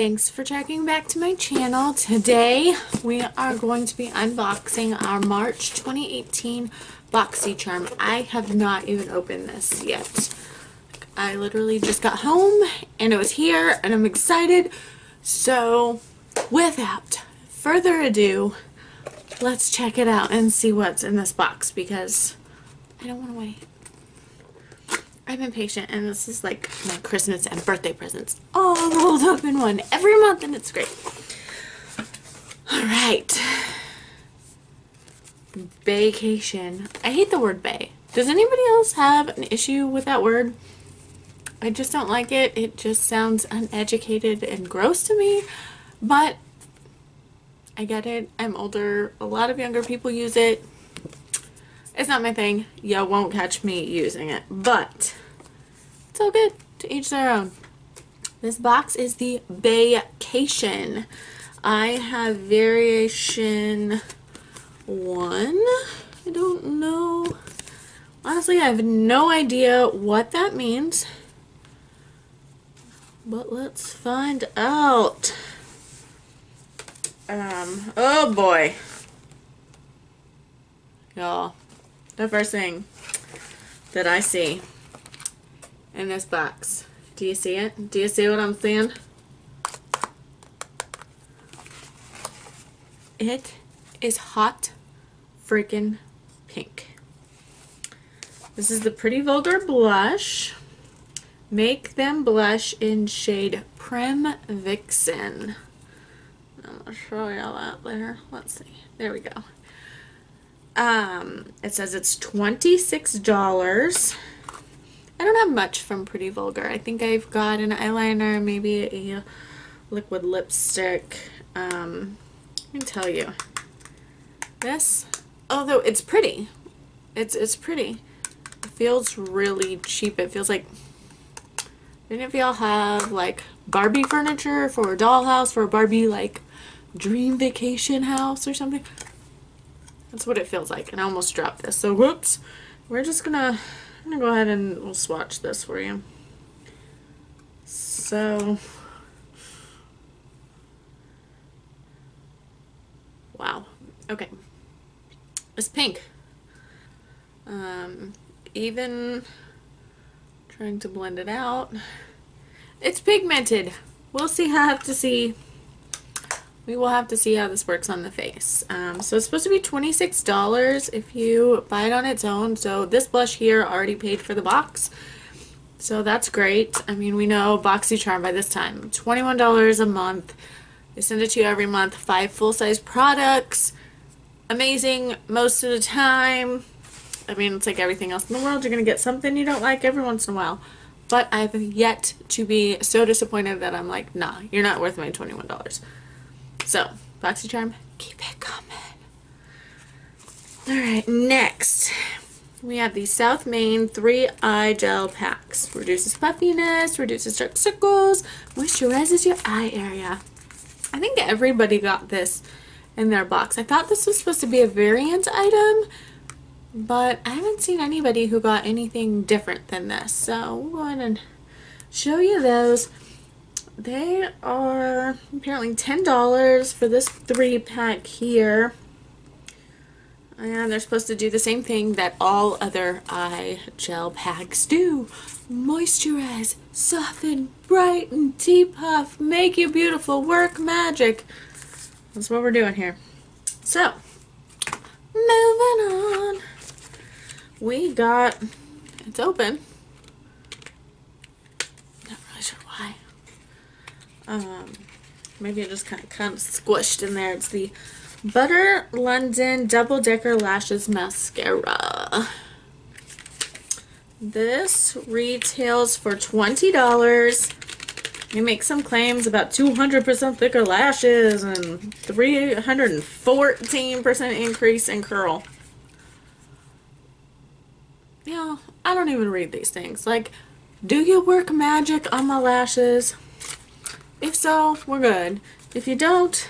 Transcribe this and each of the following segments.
Thanks for checking back to my channel. Today we are going to be unboxing our March 2018 Boxycharm. I have not even opened this yet. I literally just got home and it was here and I'm excited. So without further ado, let's check it out and see what's in this box because I don't want to wait. I'm impatient, and this is like my Christmas and birthday presents all rolled up in one every month, and it's great. Alright. Vacation. I hate the word bay. Does anybody else have an issue with that word? I just don't like it. It just sounds uneducated and gross to me, but I get it. I'm older. A lot of younger people use it. It's not my thing. You won't catch me using it, but it's all good. To each their own. This box is the Vacation. I have variation 1. I don't know. Honestly, I have no idea what that means. But let's find out. Oh boy. Y'all. The first thing that I see in this box. Do you see it? Do you see what I'm seeing? It is hot freaking pink. This is the Pretty Vulgar blush. Make Them Blush in shade Prim Vixen. I'm going to show y'all that there. Let's see. There we go. It says it's $26. I don't have much from Pretty Vulgar. I think I've got an eyeliner, maybe a liquid lipstick. Let me tell you. This, although it's pretty. It's pretty. It feels really cheap. It feels like, didn't of y'all have like Barbie furniture for a dollhouse, for a Barbie like dream vacation house or something? That's what it feels like, and I almost dropped this. So whoops. I'm gonna go ahead and we'll swatch this for you. So wow. Okay. It's pink. Even trying to blend it out. It's pigmented. We'll see. We will have to see how this works on the face. So it's supposed to be $26 if you buy it on its own. So this blush here already paid for the box. So that's great. I mean, we know Boxycharm by this time. $21 a month. They send it to you every month. 5 full-size products. Amazing most of the time. I mean, it's like everything else in the world. You're going to get something you don't like every once in a while. But I've yet to be so disappointed that I'm like, nah, you're not worth my $21. So, Boxycharm, keep it coming. Alright, next, we have the South Main 3 Eye Gel Packs. Reduces puffiness, reduces dark circles, moisturizes your eye area. I think everybody got this in their box. I thought this was supposed to be a variant item, but I haven't seen anybody who got anything different than this. So, we'll go ahead and show you those. They are apparently $10 for this 3-pack here. And they're supposed to do the same thing that all other eye gel packs do. Moisturize, soften, brighten, depuff, make you beautiful, work magic. That's what we're doing here. So, moving on. We got, it's open. Not really sure why. Maybe it just kind of squished in there. It's the Butter London Double Decker Lashes Mascara. This retails for $20. They make some claims about 200% thicker lashes and 314% increase in curl. Yeah, I don't even read these things. Like, do you work magic on my lashes? If so, we're good. If you don't,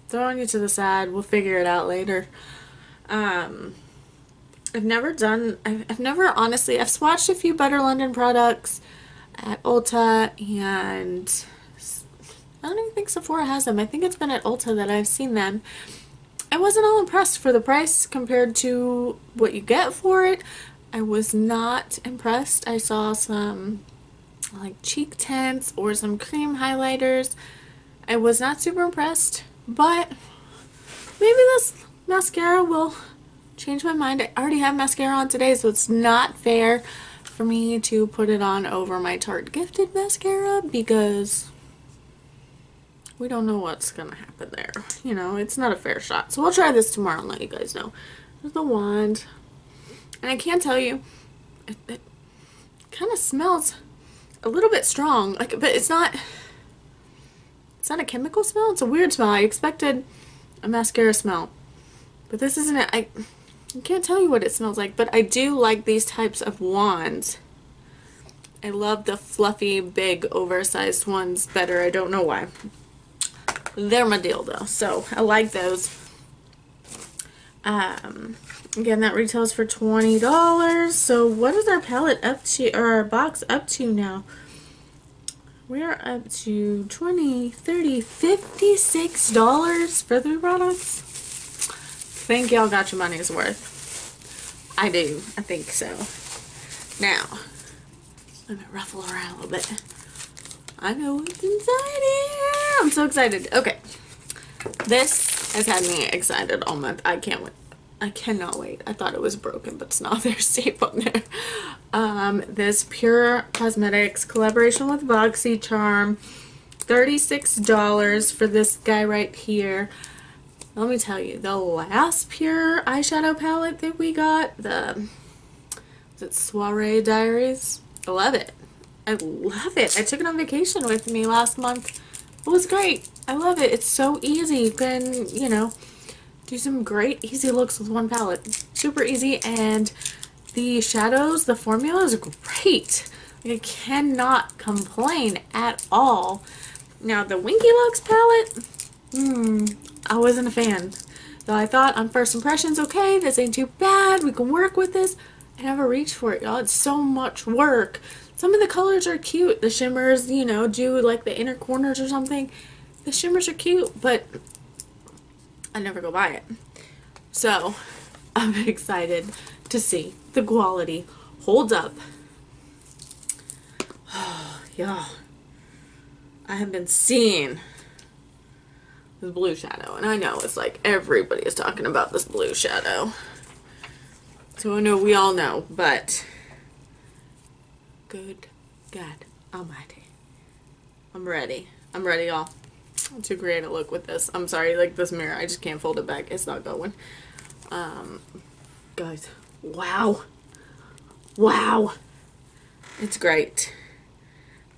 throwing you to the side. We'll figure it out later. I've never honestly, I've swatched a few Butter London products at Ulta and I don't even think Sephora has them. I think it's been at Ulta that I've seen them. I wasn't all impressed for the price compared to what you get for it. I was not impressed. I saw some like cheek tints or some cream highlighters. I was not super impressed, but maybe this mascara will change my mind. I already have mascara on today, so it's not fair for me to put it on over my Tarte Gifted mascara because we don't know what's gonna happen there. You know, it's not a fair shot. So we'll try this tomorrow and let you guys know. There's the wand. And I can tell you, it kind of smells a little bit strong. Like, but it's not a chemical smell. It's a weird smell. I expected a mascara smell. But this isn't it. I can't tell you what it smells like, but I do like these types of wands. I love the fluffy, big, oversized ones better. I don't know why. They're my deal though, so I like those. Again, that retails for $20. So what is our palette up to, or our box up to now? We are up to $20, $30, $56 for 3 products. Think y'all got your money's worth. I do. I think so. Now, let me ruffle around a little bit. I know what's inside here. I'm so excited. Okay. This has had me excited all month. I can't wait. I cannot wait. I thought it was broken, but it's not. There's tape on there. This Pure Cosmetics collaboration with Boxycharm. $36 for this guy right here. Let me tell you, the last Pure eyeshadow palette that we got, was it Soiree Diaries? I love it. I love it. I took it on vacation with me last month. It was great. I love it. It's so easy. You can, you know, do some great easy looks with one palette. Super easy, and the shadows, the formula is great. I cannot complain at all. Now the Winky Looks palette, I wasn't a fan. Though I thought on first impressions, okay, this ain't too bad. We can work with this. I never reached for it, y'all. It's so much work. Some of the colors are cute. The shimmers, you know, do like the inner corners or something. The shimmers are cute, but I never go buy it. So I'm excited to see the quality holds up. Oh, yeah. I have been seeing this blue shadow, and I know it's like everybody is talking about this blue shadow. So I know we all know, but good God Almighty. I'm ready. I'm ready, y'all, to create a look with this. I'm sorry, like this mirror, I just can't fold it back. It's not going. Guys, wow. Wow. It's great.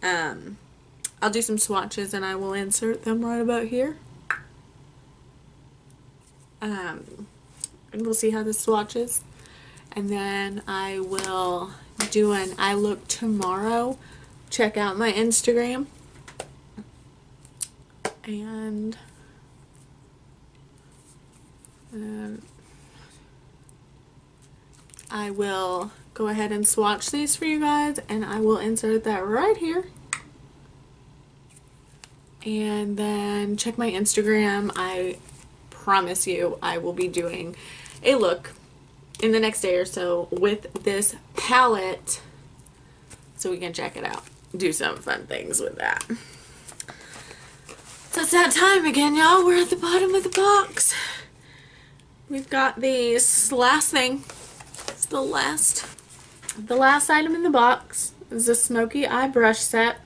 I'll do some swatches and I will insert them right about here. And we'll see how this swatches. And then I will do an eye look tomorrow. Check out my Instagram. And I will go ahead and swatch these for you guys, and I will insert that right here. And then check my Instagram. I promise you I will be doing a look in the next day or so with this palette so we can check it out. Do some fun things with that. So it's that time again, y'all. We're at the bottom of the box. We've got this last thing. It's the last item in the box. Is the Smoky Eye Brush Set.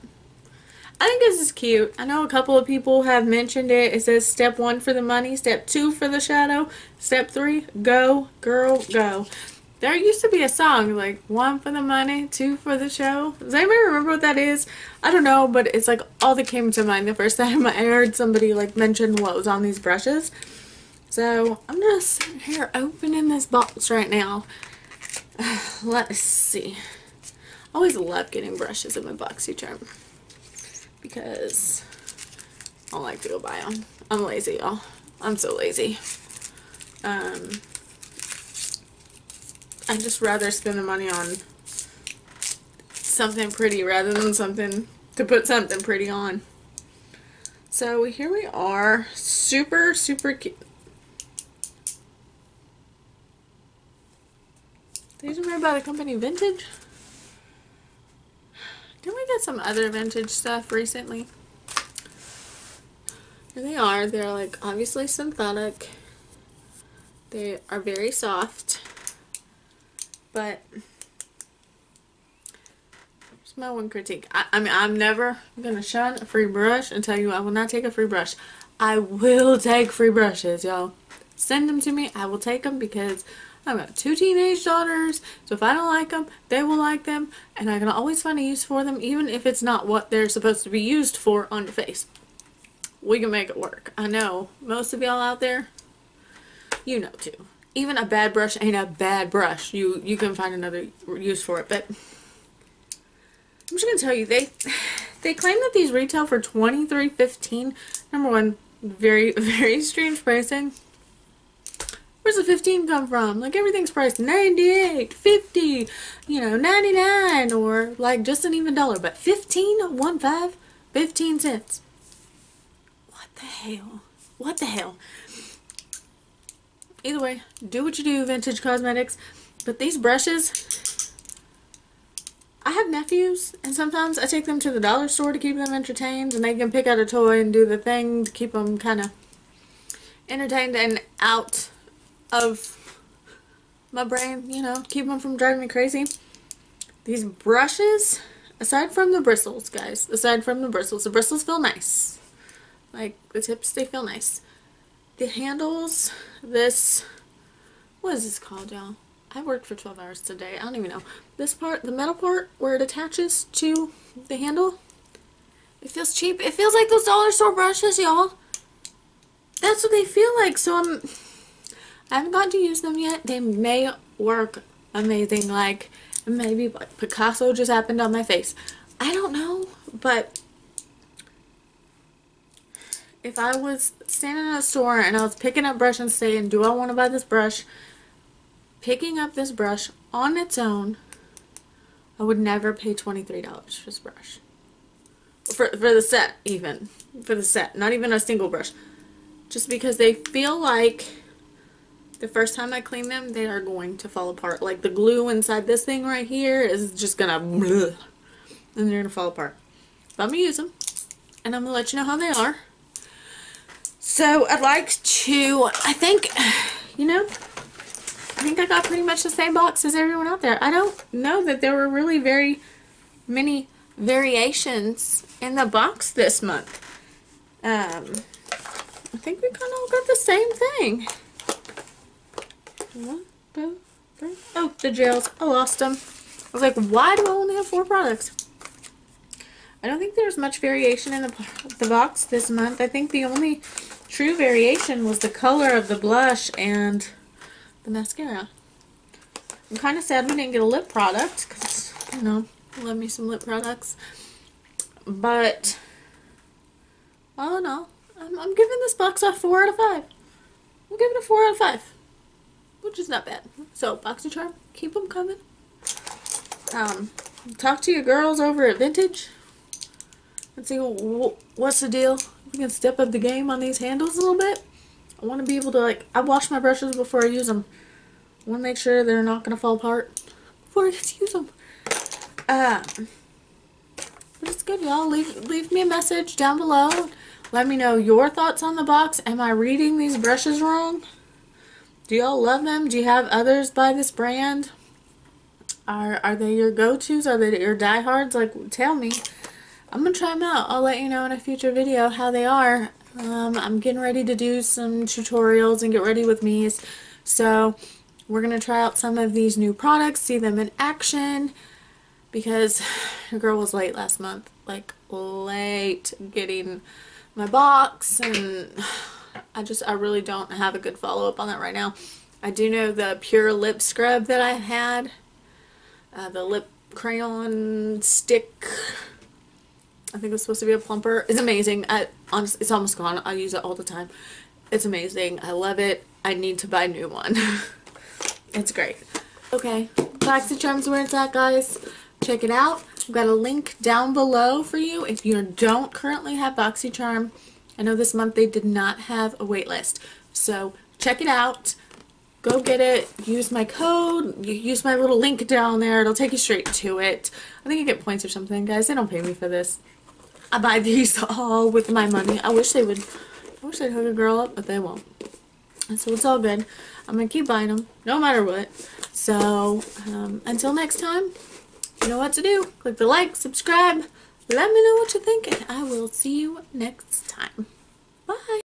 I think this is cute. I know a couple of people have mentioned it. It says step 1 for the money, step 2 for the shadow, step 3, go, girl, go. There used to be a song like 1 for the money, 2 for the show. Does anybody remember what that is? I don't know, but it's like all that came to mind the first time I heard somebody like mention what was on these brushes. So I'm just sitting here opening this box right now. Let's see. I always love getting brushes in my Boxycharm because I don't like to go buy them. I'm lazy, y'all. I'm so lazy. I'd just rather spend the money on something pretty rather than something to put something pretty on. So here we are, super, super cute. These are made by the company Vintage. Didn't we get some other vintage stuff recently? Here they are. They're like obviously synthetic. They are very soft. But here's my one critique. I mean, I'm never going to shun a free brush and tell you I will not take a free brush. I will take free brushes, y'all. Send them to me. I will take them because I've got 2 teenage daughters. So if I don't like them, they will like them. And I can always find a use for them, even if it's not what they're supposed to be used for on your face. We can make it work. I know most of y'all out there, you know too. Even a bad brush ain't a bad brush. You can find another use for it. But I'm just gonna tell you, they claim that these retail for $23.15. Number one, very, very strange pricing. Where's the 15 come from? Like, everything's priced $98, $50, you know, $99, or like just an even dollar. But 15 cents. What the hell? What the hell? Either way, do what you do, Vintage Cosmetics. But these brushes, I have nephews, and sometimes I take them to the dollar store to keep them entertained, and they can pick out a toy and do the thing to keep them kind of entertained and out of my brain, you know, keep them from driving me crazy. These brushes, aside from the bristles, guys, aside from the bristles feel nice. Like, the tips, they feel nice. The handles, this, what is this called, y'all? I worked for 12 hours today. I don't even know. This part, the metal part, where it attaches to the handle, it feels cheap. It feels like those dollar store brushes, y'all. That's what they feel like. So I haven't gotten to use them yet. They may work amazing. Like, maybe like Picasso just happened on my face. I don't know, but if I was standing in a store and I was picking up brush and saying, do I want to buy this brush? Picking up this brush on its own, I would never pay $23 for this brush. For the set, even. For the set. Not even a single brush. Just because they feel like the first time I clean them, they are going to fall apart. Like, the glue inside this thing right here is just gonna bleh, and they're gonna fall apart. But I'm gonna use them, and I'm gonna let you know how they are. So I'd like to, I think, you know, I think I got pretty much the same box as everyone out there. I don't know that there were really very many variations in the box this month. I think we kind of all got the same thing. Oh, the gels. I lost them. I was like, why do I only have 4 products? I don't think there's much variation in the box this month. I think the only true variation was the color of the blush and the mascara. I'm kind of sad we didn't get a lip product because, you know, I love me some lip products. But, all in all, I'm giving this box a 4 out of 5. I'm giving it a 4 out of 5. Which is not bad. So, Boxycharm, keep them coming. Talk to your girls over at Vintage. Let's see what's the deal. We can step up the game on these handles a little bit. I want to be able to, like, I wash my brushes before I use them. I want to make sure they're not going to fall apart before I get to use them. But it's good, y'all. Leave me a message down below. Let me know your thoughts on the box. Am I reading these brushes wrong? Do y'all love them? Do you have others by this brand? Are they your go-tos? Are they your diehards? Like, tell me. I'm going to try them out. I'll let you know in a future video how they are. I'm getting ready to do some tutorials and get ready with me. So, we're going to try out some of these new products, see them in action. Because your girl was late last month. Like, late getting my box. And I really don't have a good follow-up on that right now. I do know the Pure Lip Scrub that I had. The lip crayon stick, I think it was supposed to be a plumper. It's amazing. Honestly, it's almost gone. I use it all the time. It's amazing. I love it. I need to buy a new one. It's great. Okay, Boxycharm's where it's at, guys. Check it out. I've got a link down below for you. If you don't currently have Boxycharm, I know this month they did not have a wait list. So check it out. Go get it. Use my code. Use my little link down there. It'll take you straight to it. I think you get points or something, guys. They don't pay me for this. I buy these all with my money. I wish they would. I wish they'd hook a girl up, but they won't. And so it's all good. I'm going to keep buying them, no matter what. So, until next time, you know what to do. Click the like, subscribe. Let me know what you think, and I will see you next time. Bye.